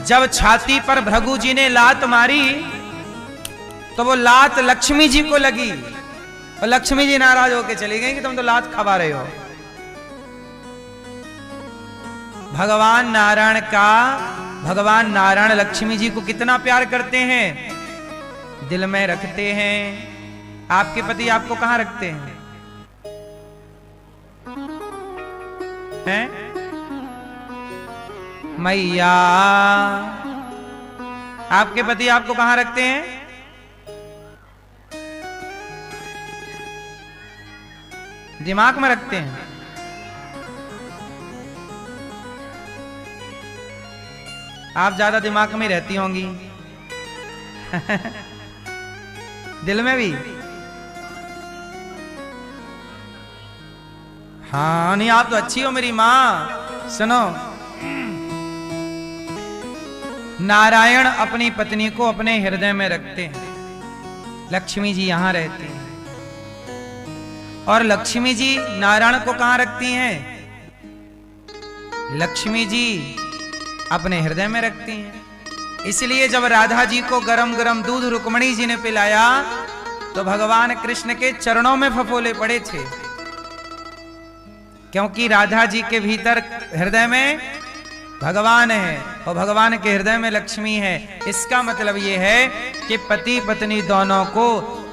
जब छाती पर भृगु जी ने लात मारी तो वो लात लक्ष्मी जी को लगी और लक्ष्मी जी नाराज होकर चली गई कि तुम तो लात खवा रहे हो। भगवान नारायण लक्ष्मी जी को कितना प्यार करते हैं, दिल में रखते हैं। आपके पति आपको कहां रखते हैं? हैं? मैया, आपके पति आपको कहां रखते हैं? दिमाग में रखते हैं। आप ज्यादा दिमाग में रहती होंगी दिल में भी? हाँ, नहीं आप तो अच्छी हो मेरी माँ। सुनो, नारायण अपनी पत्नी को अपने हृदय में रखते हैं। लक्ष्मी जी यहां रहती हैं और लक्ष्मी जी नारायण को कहां रखती हैं? लक्ष्मी जी अपने हृदय में रखती हैं। इसलिए जब राधा जी को गरम गरम दूध रुक्मणी जी ने पिलाया तो भगवान कृष्ण के चरणों में फफोले पड़े थे, क्योंकि राधा जी के भीतर हृदय में भगवान है और भगवान के हृदय में लक्ष्मी है। इसका मतलब यह है कि पति पत्नी दोनों को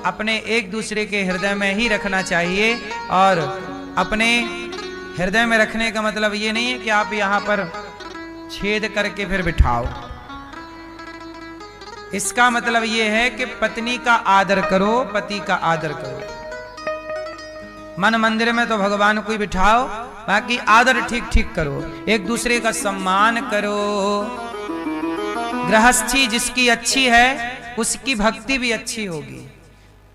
अपने एक दूसरे के हृदय में ही रखना चाहिए। और अपने हृदय में रखने का मतलब ये नहीं है कि आप यहां पर छेद करके फिर बिठाओ। इसका मतलब यह है कि पत्नी का आदर करो, पति का आदर करो। मन मंदिर में तो भगवान को ही बिठाओ, बाकी आदर ठीक ठीक करो, एक दूसरे का सम्मान करो। गृहस्थी जिसकी अच्छी है उसकी भक्ति भी अच्छी होगी।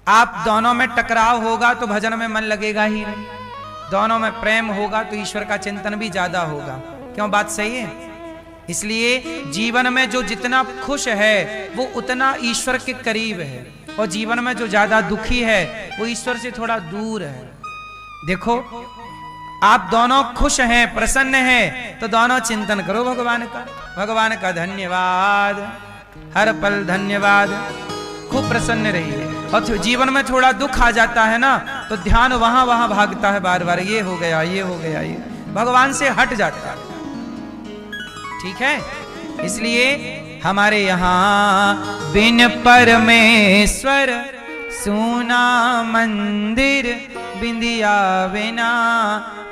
आप दोनों में टकराव होगा तो भजन में मन लगेगा ही नहीं, दोनों में प्रेम होगा तो ईश्वर का चिंतन भी ज्यादा होगा। क्यों? बात सही है। इसलिए जीवन में जो जितना खुश है वो उतना ईश्वर के करीब है, और जीवन में जो ज्यादा दुखी है वो ईश्वर से थोड़ा दूर है। देखो, आप दोनों खुश हैं, प्रसन्न हैं, तो दोनों चिंतन करो भगवान का। भगवान का धन्यवाद, हर पल धन्यवाद। खूब प्रसन्न रहिए। और जीवन में थोड़ा दुख आ जाता है ना तो ध्यान वहां वहां भागता है बार बार, ये हो गया, ये हो गया, ये भगवान से हट जाता है। ठीक है? इसलिए हमारे यहाँ बिन परमेश्वर सूना मंदिर, बिंदिया बिना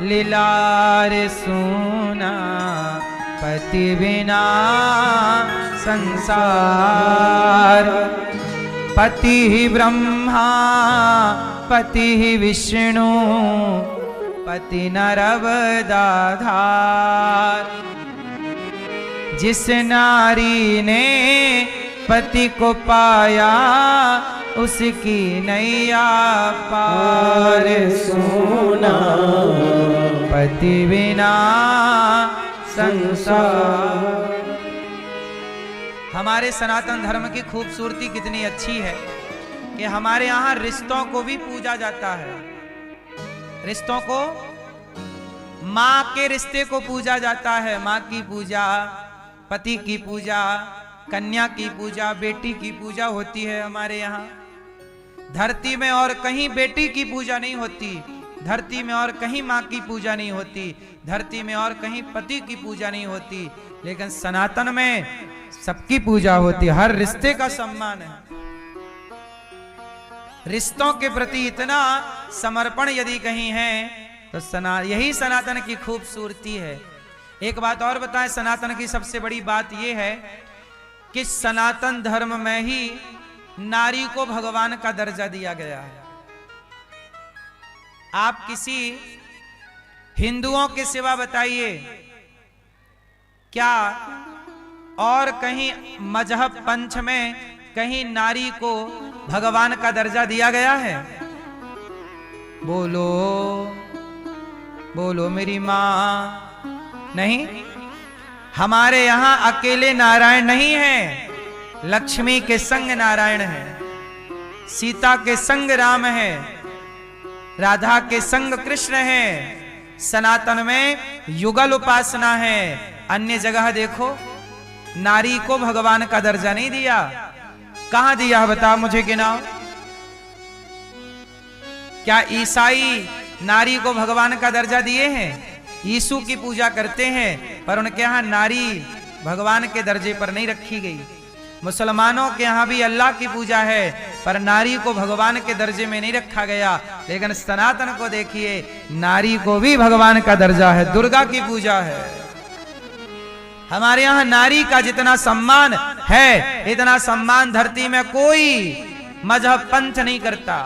लीलार सूना, पति बिना संसार। पति ही ब्रह्मा, पति ही विष्णु, पति नरवदाधार। जिस नारी ने पति को पाया उसकी नैया पार सोना, पति बिना संसार। हमारे सनातन धर्म की खूबसूरती कितनी अच्छी है कि हमारे यहाँ रिश्तों को भी पूजा जाता है। रिश्तों को, माँ के रिश्ते को पूजा जाता है। माँ की पूजा, पति की पूजा, कन्या की पूजा, बेटी की पूजा होती है हमारे यहाँ। धरती में और कहीं बेटी की पूजा नहीं होती, धरती में और कहीं माँ की पूजा नहीं होती, धरती में और कहीं पति की पूजा नहीं होती, लेकिन सनातन में सबकी पूजा होती है। हर रिश्ते का सम्मान है। रिश्तों के प्रति इतना समर्पण यदि कहीं है तो यही सनातन की खूबसूरती है। एक बात और बताएं, सनातन की सबसे बड़ी बात यह है कि सनातन धर्म में ही नारी को भगवान का दर्जा दिया गया है। आप किसी हिंदुओं के सिवा बताइए, क्या और कहीं मजहब पंथ में कहीं नारी को भगवान का दर्जा दिया गया है? बोलो बोलो मेरी मां। नहीं, हमारे यहां अकेले नारायण नहीं है, लक्ष्मी के संग नारायण है, सीता के संग राम है, राधा के संग कृष्ण है। सनातन में युगल उपासना है। अन्य जगह देखो नारी को भगवान का दर्जा नहीं दिया। कहां दिया बता मुझे गिनाओ। क्या ईसाई नारी को भगवान का दर्जा दिए हैं? यीशु की पूजा करते हैं पर उनके यहां नारी भगवान के दर्जे पर नहीं रखी गई। मुसलमानों के यहां भी अल्लाह की पूजा है पर नारी को भगवान के दर्जे में नहीं रखा गया। लेकिन सनातन को देखिए, नारी को भी भगवान का दर्जा है, दुर्गा की पूजा है। हमारे यहां नारी का जितना सम्मान है इतना सम्मान धरती में कोई मजहब पंथ नहीं करता।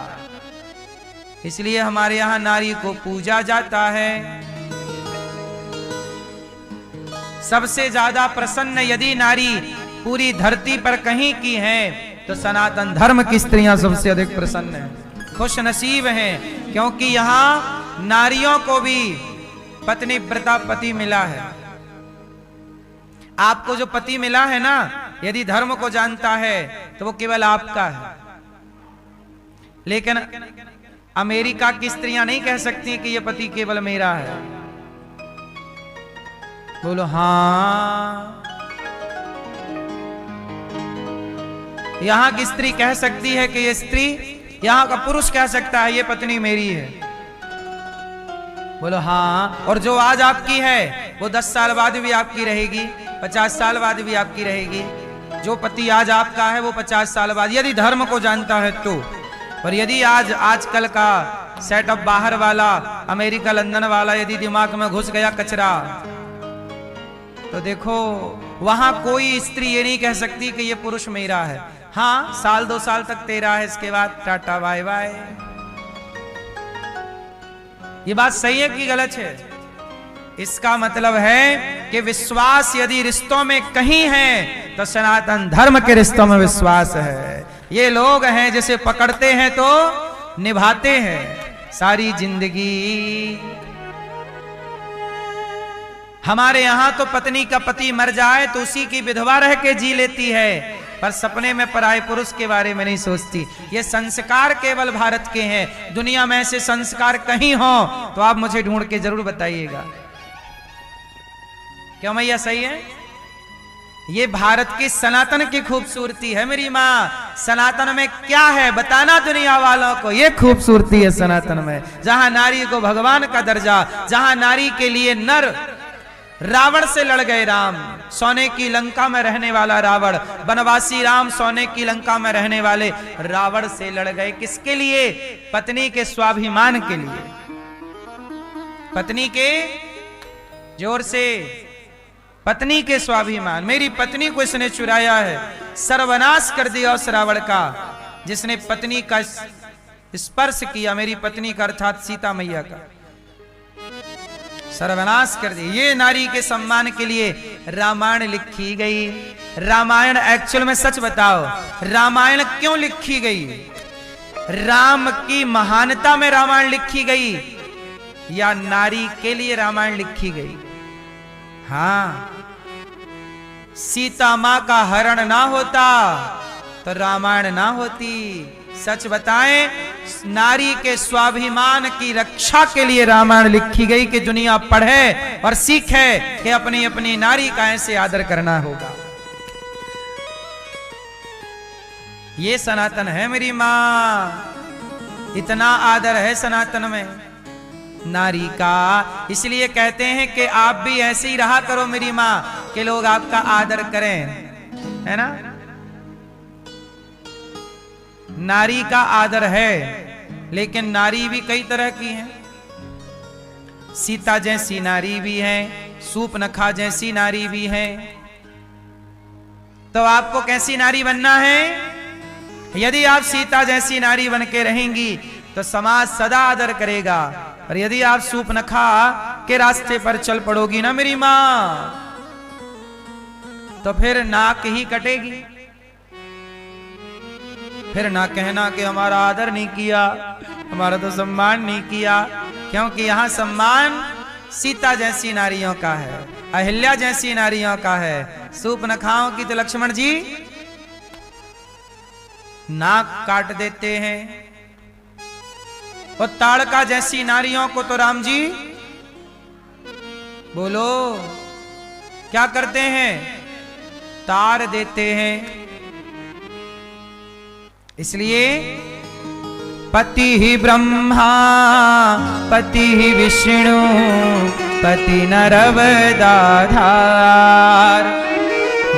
इसलिए हमारे यहां नारी को पूजा जाता है। सबसे ज्यादा प्रसन्न यदि नारी पूरी धरती पर कहीं की है तो सनातन धर्म की स्त्रियां सबसे अधिक प्रसन्न हैं, खुश नसीब हैं, क्योंकि यहां नारियों को भी पत्नी व्रता पति मिला है। आपको जो पति मिला है ना, यदि धर्म को जानता है तो वो केवल आपका है। लेकिन अमेरिका की स्त्रियां नहीं कह सकती कि ये पति केवल मेरा है। बोलो हाँ। यहां की स्त्री कह सकती है कि ये स्त्री, यहां का पुरुष कह सकता है ये पत्नी मेरी है। बोलो हाँ। और जो आज आपकी है वो 10 साल बाद भी आपकी रहेगी, 50 साल बाद भी आपकी रहेगी। जो पति आज आपका है वो 50 साल बाद, यदि धर्म को जानता है तो। पर यदि आजकल का सेटअप बाहर वाला, अमेरिका लंदन वाला यदि दिमाग में घुस गया कचरा, तो देखो वहां कोई स्त्री ये नहीं कह सकती कि ये पुरुष मेरा है। हाँ, साल 2 साल तक तेरा है, इसके बाद टाटा बाय बाय। ये बात सही है कि गलत है? इसका मतलब है कि विश्वास यदि रिश्तों में कहीं है तो सनातन धर्म के रिश्तों में विश्वास है। ये लोग हैं जिसे पकड़ते हैं तो निभाते हैं सारी जिंदगी। हमारे यहां तो पत्नी का पति मर जाए तो उसी की विधवा रह के जी लेती है, पर सपने में पराये पुरुष के बारे में नहीं सोचती। ये संस्कार केवल भारत के हैं। दुनिया में ऐसे संस्कार कहीं हो तो आप मुझे ढूंढ के जरूर बताइएगा। क्यों मैया सही है? ये भारत की सनातन की खूबसूरती है मेरी माँ। सनातन में क्या है बताना दुनिया वालों को। ये खूबसूरती है सनातन में, जहां नारी को भगवान का दर्जा, जहां नारी के लिए नर रावण से लड़ गए। राम सोने की लंका में रहने वाला रावण, वनवासी राम सोने की लंका में रहने वाले रावण से लड़ गए। किसके लिए? पत्नी के स्वाभिमान के लिए। पत्नी के, जोर से, पत्नी के स्वाभिमान। मेरी पत्नी को इसने चुराया है, सर्वनाश कर दिया उस रावण का जिसने पत्नी का स्पर्श किया। मेरी पत्नी का अर्थात सीता मैया का सर्वनाश कर दिया। ये नारी के सम्मान के लिए रामायण लिखी गई। रामायण एक्चुअल में सच बताओ, रामायण क्यों लिखी गई? राम की महानता में रामायण लिखी गई या नारी के लिए रामायण लिखी गई? हाँ, सीता मां का हरण ना होता तो रामायण ना होती। सच बताएं, नारी के स्वाभिमान की रक्षा के लिए रामायण लिखी गई कि दुनिया पढ़े और सीखे कि अपनी अपनी नारी का ऐसे आदर करना होगा। ये सनातन है मेरी मां। इतना आदर है सनातन में नारी का। इसलिए कहते हैं कि आप भी ऐसे ही रहा करो मेरी मां, कि लोग आपका आदर करें, है ना? नारी का आदर है, लेकिन नारी भी कई तरह की है। सीता जैसी नारी भी है, सूपनखा जैसी नारी भी है। तो आपको कैसी नारी बनना है? यदि आप सीता जैसी नारी बन के रहेंगी तो समाज सदा आदर करेगा। और यदि आप सूपनखा के रास्ते पर चल पड़ोगी ना मेरी मां, तो फिर नाक ही कटेगी। फिर ना कहना कि हमारा आदर नहीं किया, हमारा तो सम्मान नहीं किया। क्योंकि यहां सम्मान सीता जैसी नारियों का है, अहिल्या जैसी नारियों का है। सूपनखाओं की तो लक्ष्मण जी नाक काट देते हैं, और ताड़का जैसी नारियों को तो राम जी बोलो क्या करते हैं? तार देते हैं। इसलिए पति ही ब्रह्मा पति ही विष्णु पति नरवदाधार।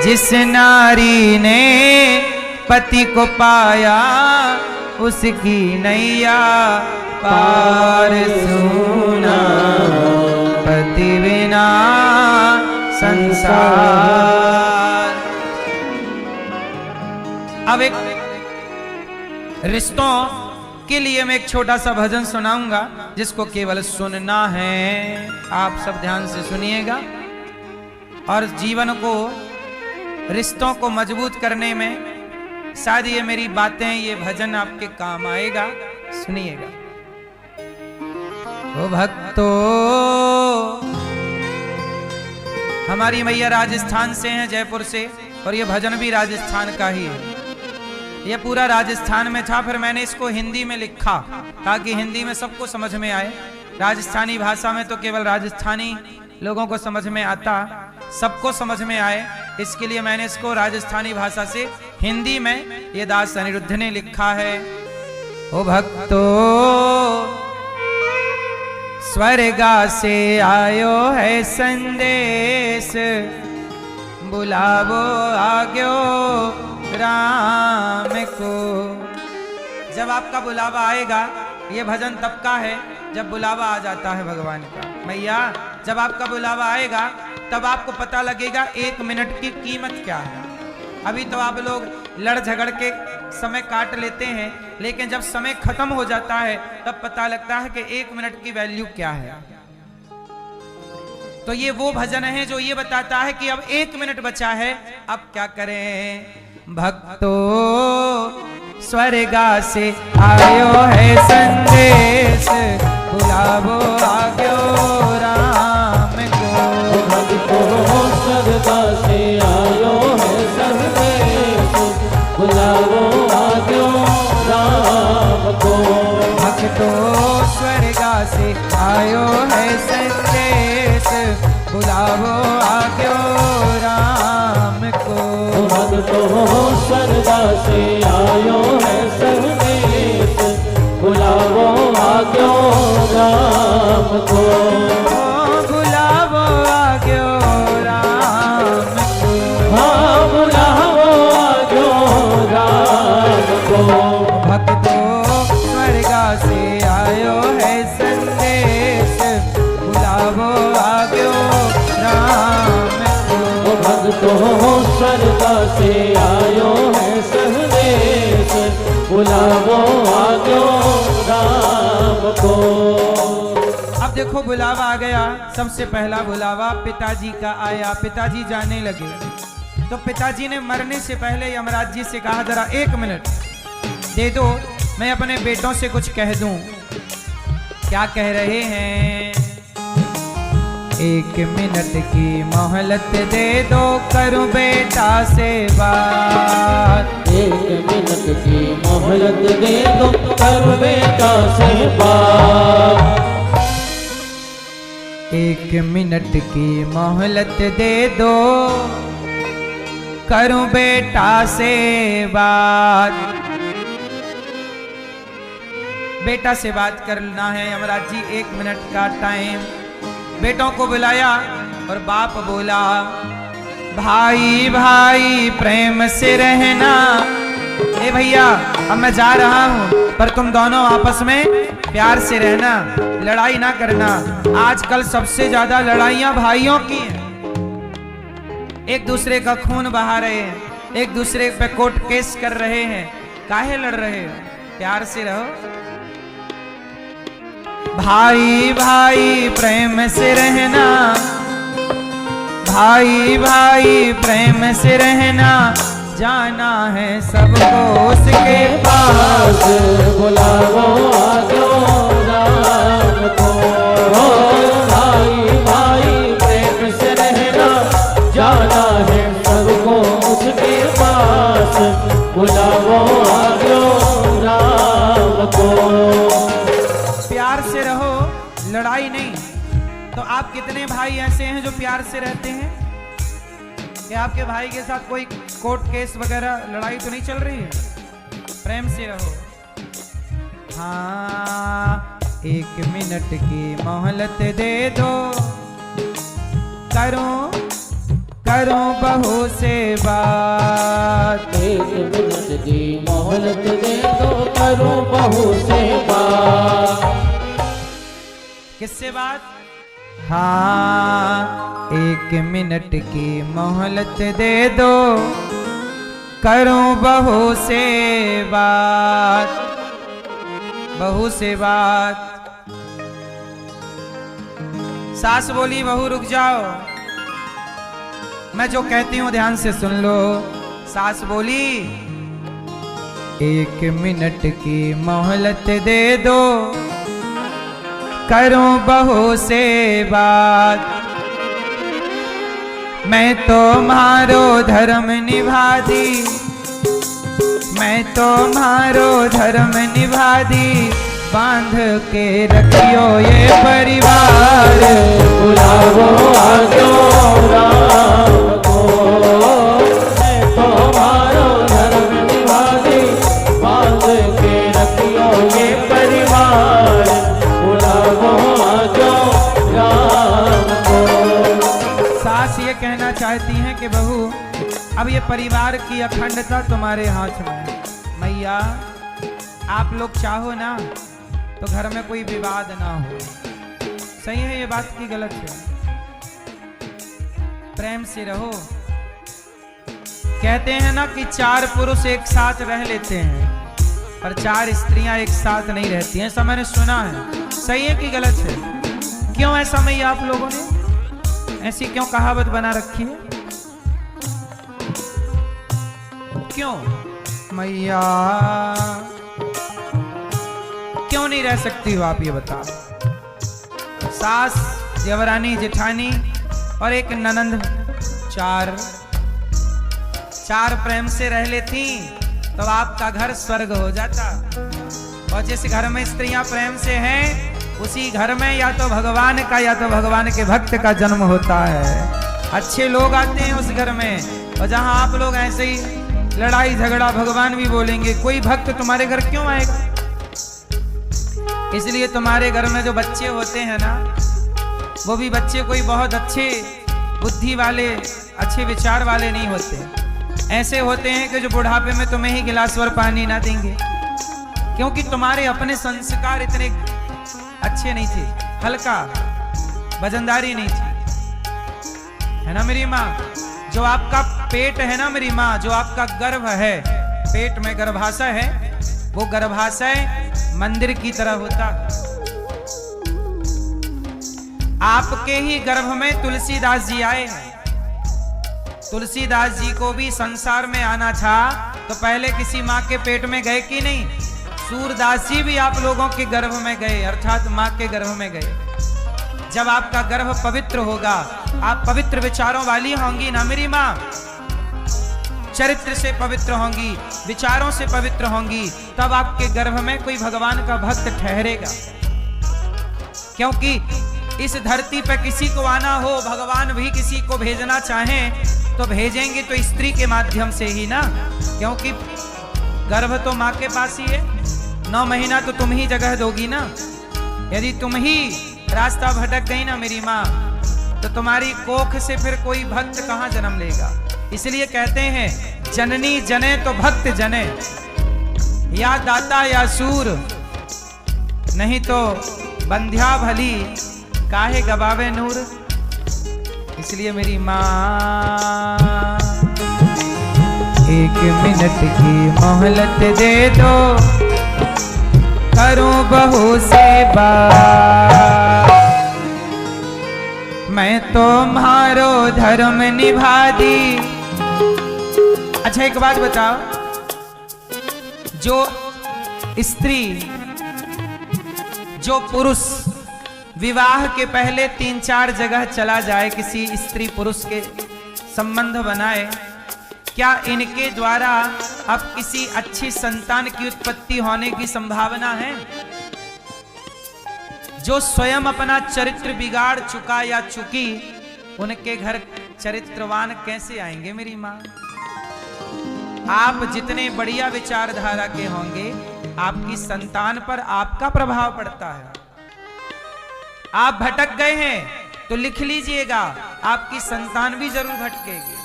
जिस नारी ने पति को पाया उसकी नैया पार सुना। पति बिना संसार। अब एक रिश्तों के लिए मैं एक छोटा सा भजन सुनाऊंगा जिसको केवल सुनना है। आप सब ध्यान से सुनिएगा और जीवन को रिश्तों को मजबूत करने में शायद ये मेरी बातें ये भजन आपके काम आएगा। सुनिएगा। ओ भक्तों, हमारी मैया राजस्थान से हैं, जयपुर से, और ये भजन भी राजस्थान का ही है। ये पूरा राजस्थान में था, फिर मैंने इसको हिंदी में लिखा ताकि हिंदी में सबको समझ में आए। राजस्थानी भाषा में तो केवल राजस्थानी लोगों को समझ में आता, सबको समझ में आए, इसके लिए मैंने इसको राजस्थानी भाषा से हिंदी में ये दास अनिरुद्ध ने लिखा है। ओ भक्तों, स्वर्गा से आयो है संदेश, बुलावो आग्यो राम को। जब आपका बुलावा आएगा, ये भजन तब का है जब बुलावा आ जाता है भगवान का। मैया, जब आपका बुलावा आएगा तब आपको पता लगेगा 1 मिनट की कीमत क्या है। अभी तो आप लोग लड़ झगड़ के समय काट लेते हैं, लेकिन जब समय खत्म हो जाता है तब पता लगता है कि 1 मिनट की वैल्यू क्या है। तो ये वो भजन है जो ये बताता है कि अब 1 मिनट बचा है, अब क्या करें। भक्तों, स्वर्गा से आयो है संदेश, बुलावो आग्यो राम को। भक्तों, स्वर्गा से आयो है संदेश, बुलावो आग्यो राम को। भक्तों, स्वर्गा से आयो है संदेश, बुलावो आग्यो राम को। भक्तों, स्वर्गा से आयो है संदेश, बुलावो आग्यो राम को। बुलावो आग्यो राम को। हाँ, बुलावो आग्यो राम को। भक्तों, स्वर्गा से आयो है संदेश, बुलावो आग्यो राम को। भक्तों, स्वर्गा से आयो है संदेश, बुलावो आग्यो राम को। अब देखो, बुलावा आ गया। सबसे पहला बुलावा पिताजी का आया। पिताजी जाने लगे तो पिताजी ने मरने से पहले यमराज जी से कहा, जरा 1 मिनट दे दो, मैं अपने बेटों से कुछ कह दूं। क्या कह रहे हैं? 1 मिनट की मोहलत दे दो, करूं बेटा से बात। 1 मिनट की मोहलत दे दो, करूं बेटा से बात। 1 मिनट की मोहलत दे दो, करूं बेटा से बात। बेटा से बात करना है यमराज जी, 1 मिनट का टाइम। बेटों को बुलाया और बाप बोला, भाई भाई प्रेम से रहना। ए भैया, अब मैं जा रहा हूं, पर तुम दोनों आपस में प्यार से रहना, लड़ाई ना करना। आजकल सबसे ज्यादा लड़ाइयां भाइयों की हैं। एक दूसरे का खून बहा रहे हैं, एक दूसरे पे कोर्ट केस कर रहे हैं। काहे लड़ रहे हो? प्यार से रहो। भाई भाई प्रेम से रहना, भाई भाई प्रेम से रहना। जाना है सबको उसके पास, बुलावो आग्यो राम को। भाई भाई प्रेम से रहना, जाना है सबको उसके पास, बुलावो आग्यो राम को। प्यार से रहो, लड़ाई नहीं। तो आप कितने भाई ऐसे हैं जो प्यार से रहते हैं? कि आपके भाई के साथ कोई कोर्ट केस वगैरह लड़ाई तो नहीं चल रही है? प्रेम से रहो। हाँ, 1 मिनट की मोहलत दे दो, करो बहू से बात। 1 मिनट की मोहलत दे दो, करो बहू से बात। किससे बात? हाँ, 1 मिनट की मोहलत दे दो, करो बहू से बात। बहू से बात। सास बोली बहू रुक जाओ, मैं जो कहती हूं ध्यान से सुन लो। सास बोली 1 मिनट की मोहलत दे दो, करो बहू से बात। मैं तो मारो धर्म निभा दी, मैं तो मारो धर्म निभा दी, बांध के रखियो ये परिवार। बुलावो आजो राम को, मैं तुम्हारो धर्म निभा दी, बांध के रखियो ये परिवार। बुलावो आजो राम को। सास ये कहना चाहती हैं कि बहू अब ये परिवार की अखंडता तुम्हारे हाथ में है। मैया आप लोग चाहो ना तो घर में कोई विवाद ना हो। सही है ये बात की गलत है? प्रेम से रहो। कहते हैं ना कि 4 पुरुष एक साथ रह लेते हैं पर 4 स्त्रियां एक साथ नहीं रहती हैं। ऐसा मैंने सुना है। सही है कि गलत है? क्यों ऐसा मैया आप लोगों ने ऐसी क्यों कहावत बना रखी है? क्यों मैया क्यों नहीं रह सकती हो आप ये बताओ? सास, देवरानी, जेठानी और एक ननंद, 4 प्रेम से रह लेती तो आपका घर स्वर्ग हो जाता। और जिस घर में स्त्रियां प्रेम से हैं उसी घर में या तो भगवान का या तो भगवान के भक्त का जन्म होता है। अच्छे लोग आते हैं उस घर में। और जहां आप लोग ऐसे ही लड़ाई झगड़ा, भगवान भी बोलेंगे, कोई भक्त तुम्हारे घर क्यों आएगा? इसलिए तुम्हारे घर में जो बच्चे होते हैं ना, वो भी बच्चे कोई बहुत अच्छे बुद्धि वाले, अच्छे विचार वाले नहीं होते। ऐसे होते हैं कि जो बुढ़ापे में तुम्हें ही गिलास भर पानी ना देंगे, क्योंकि तुम्हारे अपने संस्कार इतने अच्छे नहीं थे, हल्का वजनदारी नहीं थी, है ना मेरी माँ? जो आपका पेट है ना मेरी माँ, जो आपका गर्भ है, पेट में गर्भाशय है, वो गर्भाशय मंदिर की तरह होता। आपके ही गर्भ में तुलसीदास जी आए हैं। तुलसीदास जी को भी संसार में आना था तो पहले किसी माँ के पेट में गए कि नहीं? सूरदास जी भी आप लोगों के गर्भ में गए, अर्थात माँ के गर्भ में गए। जब आपका गर्भ पवित्र होगा, आप पवित्र विचारों वाली होंगी ना मेरी माँ, चरित्र से पवित्र होंगी, विचारों से पवित्र होंगी, तब आपके गर्भ में कोई भगवान का भक्त ठहरेगा। क्योंकि इस धरती पर किसी को आना हो, भगवान भी किसी को भेजना चाहें तो भेजेंगे तो स्त्री के माध्यम से ही ना, क्योंकि गर्भ तो माँ के पास ही है। 9 महीना तो तुम ही जगह दोगी ना। यदि तुम ही रास्ता भटक गई ना मेरी माँ, तो तुम्हारी कोख से फिर कोई भक्त कहाँ जन्म लेगा? इसलिए कहते हैं जननी जने तो भक्त जने, या दाता या सूर, नहीं तो बंध्या भली काहे गवावे नूर। इसलिए मेरी माँ 1 मिनट की मोहलत दे दो, करूं बहू से बात। मैं तो मारो धर्म निभा दी। अच्छा एक बात बताओ, जो स्त्री, जो पुरुष विवाह के पहले 3-4 जगह चला जाए, किसी स्त्री पुरुष के संबंध बनाए, क्या इनके द्वारा अब किसी अच्छी संतान की उत्पत्ति होने की संभावना है? जो स्वयं अपना चरित्र बिगाड़ चुका या चुकी, उनके घर चरित्रवान कैसे आएंगे मेरी माँ। आप जितने बढ़िया विचारधारा के होंगे, आपकी संतान पर आपका प्रभाव पड़ता है। आप भटक गए हैं तो लिख लीजिएगा, आपकी संतान भी जरूर भटकेगी।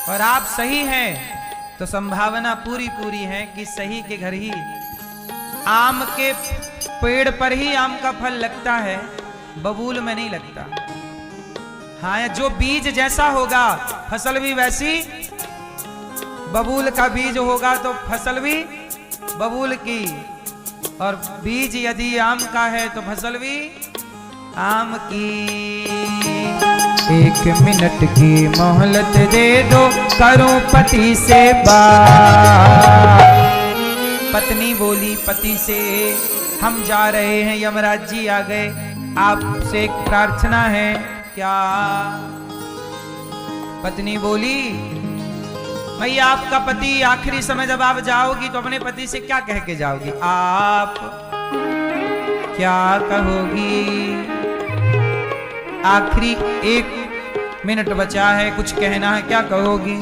और आप सही हैं तो संभावना पूरी पूरी है कि सही के घर ही आम के पेड़ पर ही आम का फल लगता है, बबूल में नहीं लगता। हाँ, जो बीज जैसा होगा फसल भी वैसी, बबूल का बीज होगा तो फसल भी बबूल की, और बीज यदि आम का है तो फसल भी आम की। 1 मिनट की मोहलत दे दो, करूं पति से बात। पत्नी बोली पति से, हम जा रहे हैं, यमराज जी आ गए, आपसे एक प्रार्थना है। क्या? पत्नी बोली, भैया आपका पति आखिरी समय जब आप जाओगी तो अपने पति से क्या कह के जाओगी? आप क्या कहोगी? आखिरी 1 मिनट बचा है, कुछ कहना है, क्या कहोगी?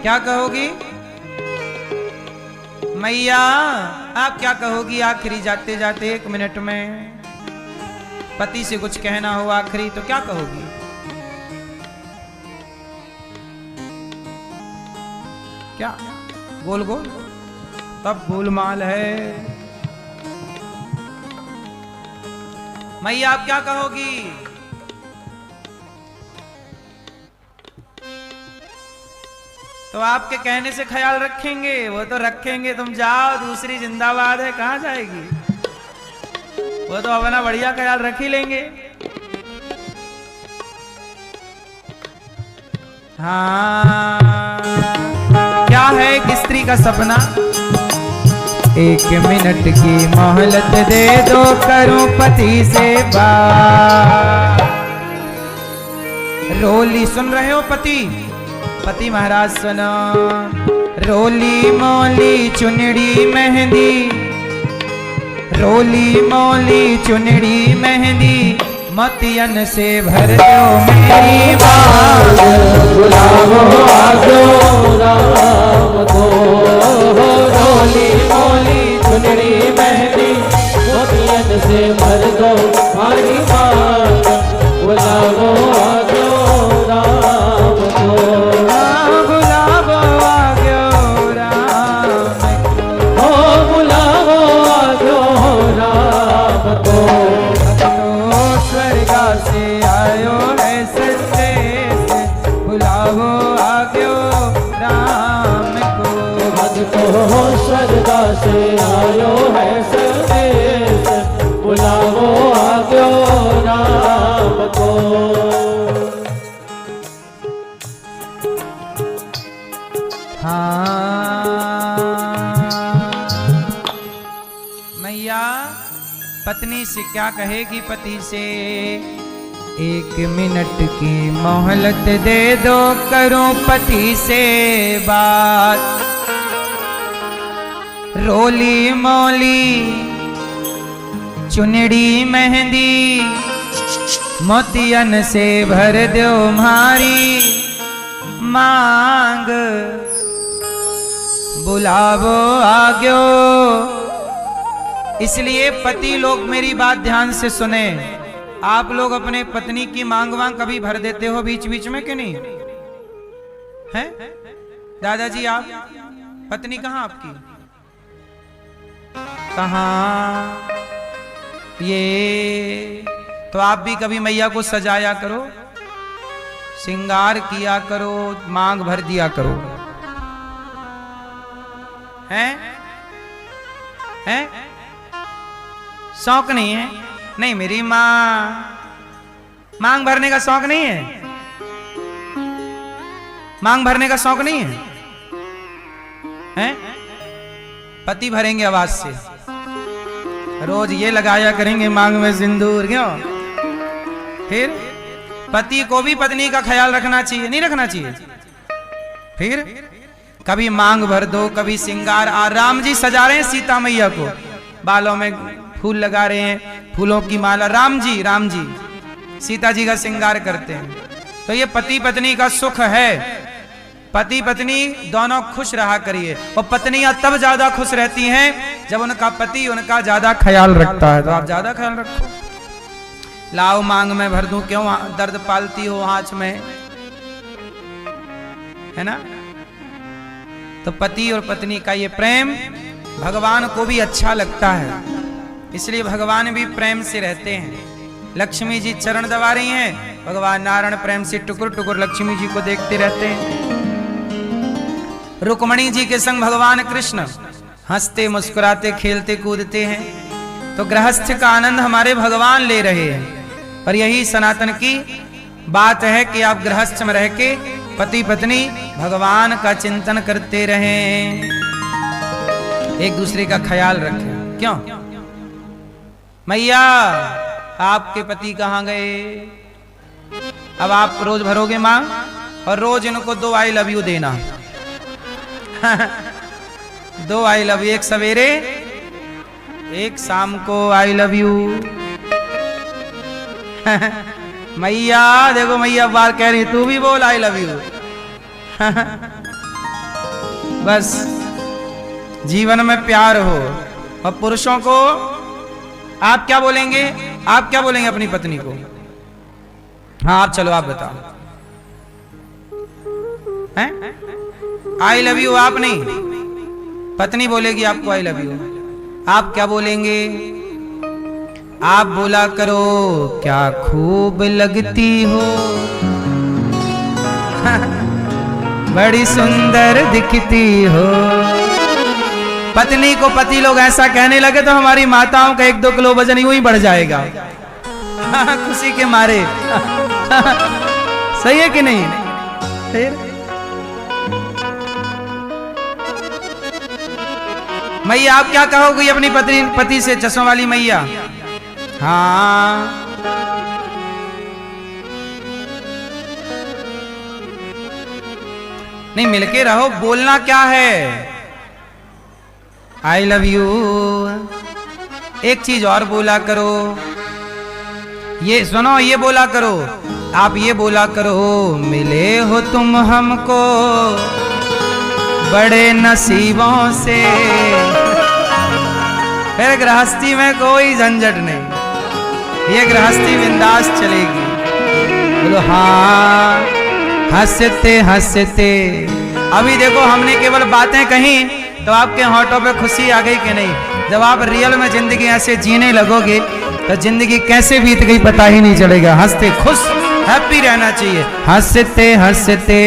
क्या कहोगी मैया? आप क्या कहोगी आखिरी जाते जाते 1 मिनट में? पति से कुछ कहना हो आखिरी तो क्या कहोगी? क्या? गोल गोल तब गोलमाल है। मैया आप क्या कहोगी? तो आपके कहने से ख्याल रखेंगे, वो तो रखेंगे, तुम जाओ, दूसरी जिंदाबाद है, कहां जाएगी? वो तो अपना बढ़िया ख्याल रख ही लेंगे। हाँ, क्या है एक स्त्री का सपना? 1 मिनट की मोहलत दे दो, करूं पति से बात। रोली सुन रहे हो पति? पति महाराज सुनो। रोली मोली चुनड़ी मेहंदी, रोली मोली चुनड़ी मेहंदी, मोतियन से भर दो मेरी बात। बुलावो आजो राम को, रोली मोली चुनरी मेहंदी, मोतियन से भर दो हमारी बात। बुलावो आजो राम को, बुलावो आजो राम को, बुलावो आजो राम को। से आयो है संदेश, बुलावो आग्यो राम को। भक्तो श्रद्धा से आयो है संदेश, बुलावो आग्यो राम को। हाँ, मैया पत्नी से क्या कहेगी? पति से 1 मिनट की मोहलत दे दो, करूं पति से बात। रोली मोली चुनड़ी मेहंदी, मोतियन से भर दो मारी मांग। बुलावो आग्यो। इसलिए पति लोग मेरी बात ध्यान से सुने। आप लोग अपने पत्नी की मांग वांग कभी भर देते हो बीच बीच में कि नहीं? हैं दादाजी? आप पत्नी कहाँ आपकी? कहाँ? ये तो आप भी कभी मैया को सजाया करो, श्रृंगार किया करो, मांग भर दिया करो। हैं? हैं? शौक नहीं है? नहीं, मेरी मांग भरने का शौक नहीं है? मांग भरने का शौक नहीं है? हैं? पति भरेंगे आवाज से, रोज ये लगाया करेंगे मांग में सिंदूर, क्यों? फिर पति को भी पत्नी का ख्याल रखना चाहिए, नहीं रखना चाहिए? फिर कभी मांग भर दो, कभी श्रृंगार। राम जी सजा रहे हैं सीता मैया को, बालों में फूल लगा रहे हैं, फूलों की माला। राम जी सीता जी का श्रृंगार करते हैं। तो ये पति पत्नी का सुख है। पति पत्नी दोनों खुश रहा करिए। और पत्नियां तब ज्यादा खुश रहती हैं जब उनका पति उनका ज्यादा ख्याल रखता है। तो आप ज्यादा ख्याल रखो। लाओ मांग में भर दूं, क्यों दर्द पालती हो आंच में, है ना। तो पति और पत्नी का ये प्रेम भगवान को भी अच्छा लगता है, इसलिए भगवान भी प्रेम से रहते हैं। लक्ष्मी जी चरण दबा रही हैं, भगवान नारायण प्रेम से टुकुर टुकुर लक्ष्मी जी को देखते रहते हैं। रुक्मणी जी के संग भगवान कृष्ण हंसते मुस्कुराते खेलते कूदते हैं। तो गृहस्थ का आनंद हमारे भगवान ले रहे हैं। और यही सनातन की बात है कि आप गृहस्थ में रह के पति पत्नी भगवान का चिंतन करते रहें, एक दूसरे का ख्याल रखें। क्यों मैया आपके पति कहाँ गए? अब आप रोज भरोगे मां और रोज इनको 2 आई लव यू देना। 2 आई लव यू, एक सवेरे एक शाम को आई लव यू। मैया देखो, मैया बार कह रही तू भी बोल आई लव यू। बस जीवन में प्यार हो। और पुरुषों को आप क्या बोलेंगे? आप क्या बोलेंगे अपनी पत्नी को? हाँ आप चलो, आप बताओ। हैं? आई लव यू आप नहीं, पत्नी बोलेगी आपको आई लव यू। आप क्या बोलेंगे? आप बोला करो क्या खूब लगती हो, बड़ी सुंदर दिखती हो। पत्नी को पति लोग ऐसा कहने लगे तो हमारी माताओं का 1-2 किलो वजन यूं ही बढ़ जाएगा। खुशी के मारे। सही है कि नहीं? फिर मैया आप क्या कहोगी अपनी पति से? चश्मा वाली मैया। हाँ नहीं, मिलके रहो। बोलना क्या है? I love you. एक चीज और बोला करो, ये सुनो, ये बोला करो। आप ये बोला करो, मिले हो तुम हमको बड़े नसीबों से। फिर गृहस्थी में कोई झंझट नहीं, ये गृहस्थी बिंदास चलेगी। बोलो हाँ, हंसते हंसते। अभी देखो हमने केवल बातें कही तो आपके होठों पे खुशी आ गई कि नहीं? जब आप रियल में जिंदगी ऐसे जीने लगोगे तो जिंदगी कैसे बीत गई पता ही नहीं चलेगा। हंसते खुश हैप्पी रहना चाहिए। हंसते हंसते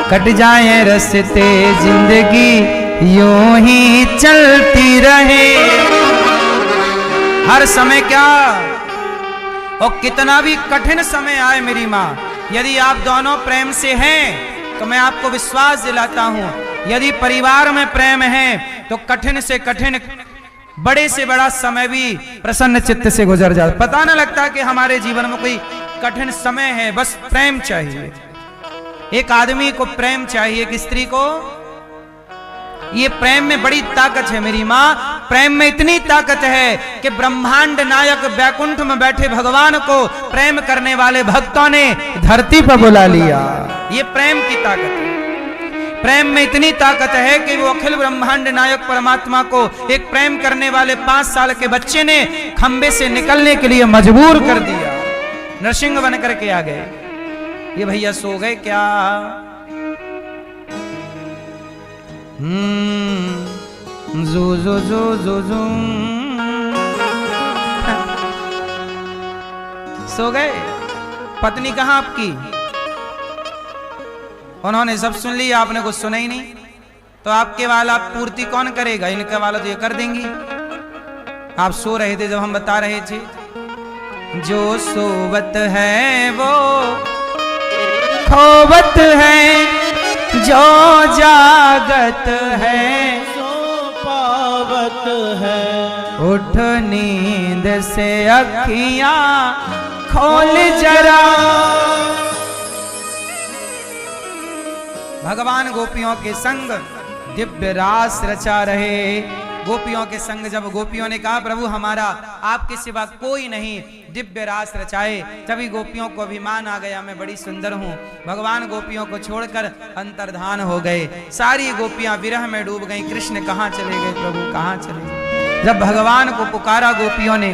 कट जाए रस्ते, जिंदगी यूं ही चलती रहे। हर समय क्या और कितना भी कठिन समय आए मेरी माँ, यदि आप दोनों प्रेम से हैं तो मैं आपको विश्वास दिलाता हूं, यदि परिवार में प्रेम है तो कठिन से कठिन बड़े से बड़ा समय भी प्रसन्न चित्त से गुजर जाता। पता न लगता कि हमारे जीवन में कोई कठिन समय है। बस प्रेम चाहिए। एक आदमी को प्रेम चाहिए, एक स्त्री को। ये प्रेम में बड़ी ताकत है मेरी माँ। प्रेम में इतनी ताकत है कि ब्रह्मांड नायक वैकुंठ में बैठे भगवान को प्रेम करने वाले भक्तों ने धरती पर बुला लिया। ये प्रेम की ताकत है। प्रेम में इतनी ताकत है कि वो अखिल ब्रह्मांड नायक परमात्मा को एक प्रेम करने वाले 5 साल के बच्चे ने खंबे से निकलने के लिए मजबूर कर दिया। नरसिंह बन करके आ गए। ये भैया सो गए क्या? जो जो जो जो जो सो गए। पत्नी कहाँ आपकी? उन्होंने सब सुन लिया, आपने कुछ सुना ही नहीं। तो आपके वाला पूर्ति कौन करेगा? इनके वाला तो ये कर देंगी। आप सो रहे थे जब हम बता रहे थे, जो सोवत है वो खोवत है, जो जागत है सो पावत है। उठ नींद से अखियां खोल जरा। भगवान गोपियों के संग दिव्य रास रचा रहे। गोपियों के संग जब गोपियों ने कहा प्रभु हमारा आपके सिवा कोई नहीं, दिव्य रास रचाए। तभी गोपियों को अभिमान आ गया, मैं बड़ी सुंदर हूँ। भगवान गोपियों को छोड़कर अंतर्धान हो गए। सारी गोपियां विरह में डूब गईं। कृष्ण कहाँ चले गए प्रभु, कहाँ चले गए? जब भगवान को पुकारा गोपियों ने,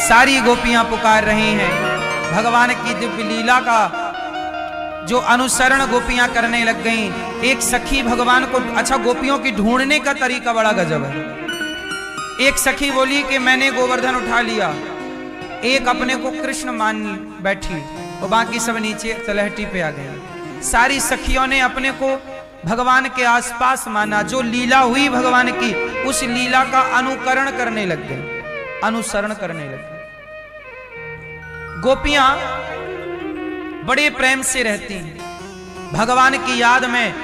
सारी गोपियां पुकार रही हैं, भगवान की दिव्य लीला का जो अनुसरण गोपियां करने लग गईं। एक सखी भगवान को, अच्छा गोपियों की ढूंढने का तरीका बड़ा गजब है। एक सखी बोली कि मैंने गोवर्धन उठा लिया, एक अपने को कृष्ण मान बैठी और बाकी सब नीचे तलहटी पे आ गए। सारी सखियों ने अपने को भगवान के आसपास माना। जो लीला हुई भगवान की, उस लीला का अनुकरण करने लग गए, अनुसरण करने लग गए। गोपियां बड़े प्रेम से रहती हैं भगवान की याद में।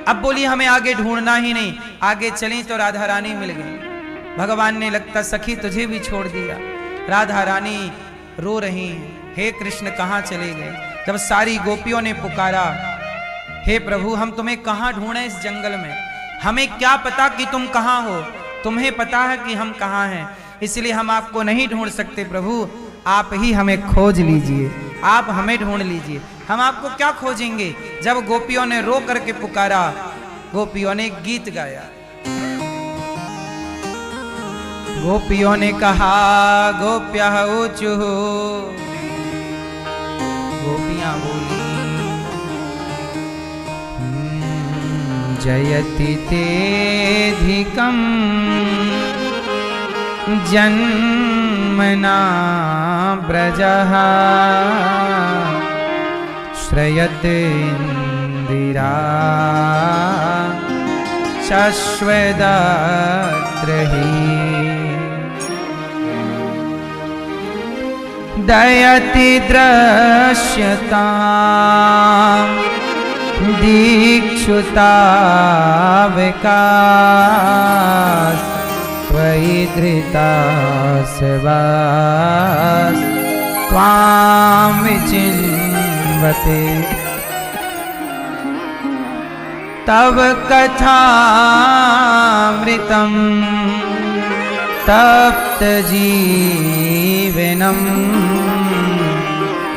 अब बोली हमें आगे ढूंढना ही नहीं, आगे चली तो राधा रानी मिल गई। भगवान ने लगता सखी तुझे भी छोड़ दिया। राधा रानी रो रही हैं, हे कृष्ण कहाँ चले गए? जब सारी गोपियों ने पुकारा, हे प्रभु हम तुम्हें कहाँ ढूंढें इस जंगल में, हमें क्या पता कि तुम कहाँ हो, तुम्हें पता है कि हम कहाँ हैं, इसलिए हम आपको नहीं ढूंढ सकते। प्रभु आप ही हमें खोज लीजिए, आप हमें ढूंढ लीजिए, हम आपको क्या खोजेंगे? जब गोपियों ने रो करके पुकारा, गोपियों ने गीत गाया। गोपियों ने कहा गोप्यः ऊचुः, गोपियां बोली जयति तेधिकं जन्मना ब्रजः श्रयते इंदिरा शश्वदत्रहि दयति दृश्यतां दीक्षुता विकास त्वयि धृतासवास त्वां विचिन्वते तव कथामृतं तप्त जीवनं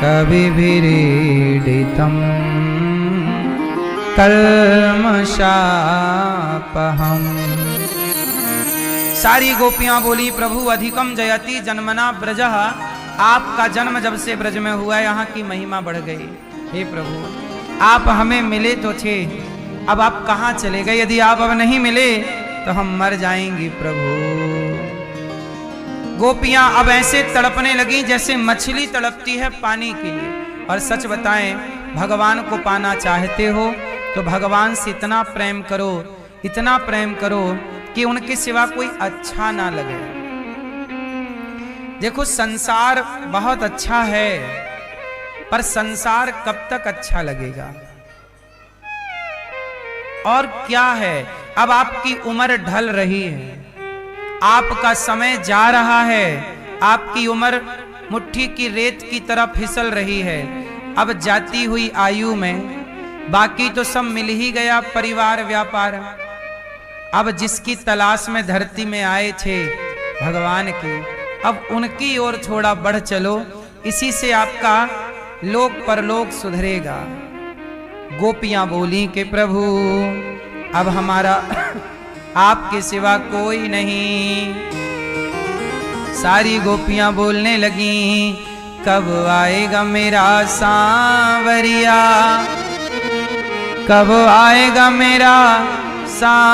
कविभिरीडितं कल्मषापहम्। सारी गोपियां बोली प्रभु अधिकम जयति जन्मना ब्रजः, आपका जन्म जब से ब्रज में हुआ यहाँ की महिमा बढ़ गई। हे प्रभु आप हमें मिले तो थे, अब आप कहाँ चले गए? यदि आप अब नहीं मिले तो हम मर जाएंगे प्रभु। गोपियां अब ऐसे तड़पने लगी जैसे मछली तड़पती है पानी के लिए। और सच बताएं, भगवान को पाना चाहते हो तो भगवान से इतना प्रेम करो, इतना प्रेम करो कि उनके सिवा कोई अच्छा ना लगे। देखो संसार बहुत अच्छा है, पर संसार कब तक अच्छा लगेगा? और क्या है, अब आपकी उम्र ढल रही है, आपका समय जा रहा है, आपकी उम्र मुट्ठी की रेत की तरह फिसल रही है। अब जाती हुई आयु में बाकी तो सब मिल ही गया, परिवार व्यापार। अब जिसकी तलाश में धरती में आए थे भगवान की, अब उनकी ओर थोड़ा बढ़ चलो, इसी से आपका लोक परलोक सुधरेगा। गोपियां बोली कि प्रभु अब हमारा आपके सिवा कोई नहीं। सारी गोपियां बोलने लगी कब आएगा मेरा सांवरिया, कब आएगा मेरा सांवरिया।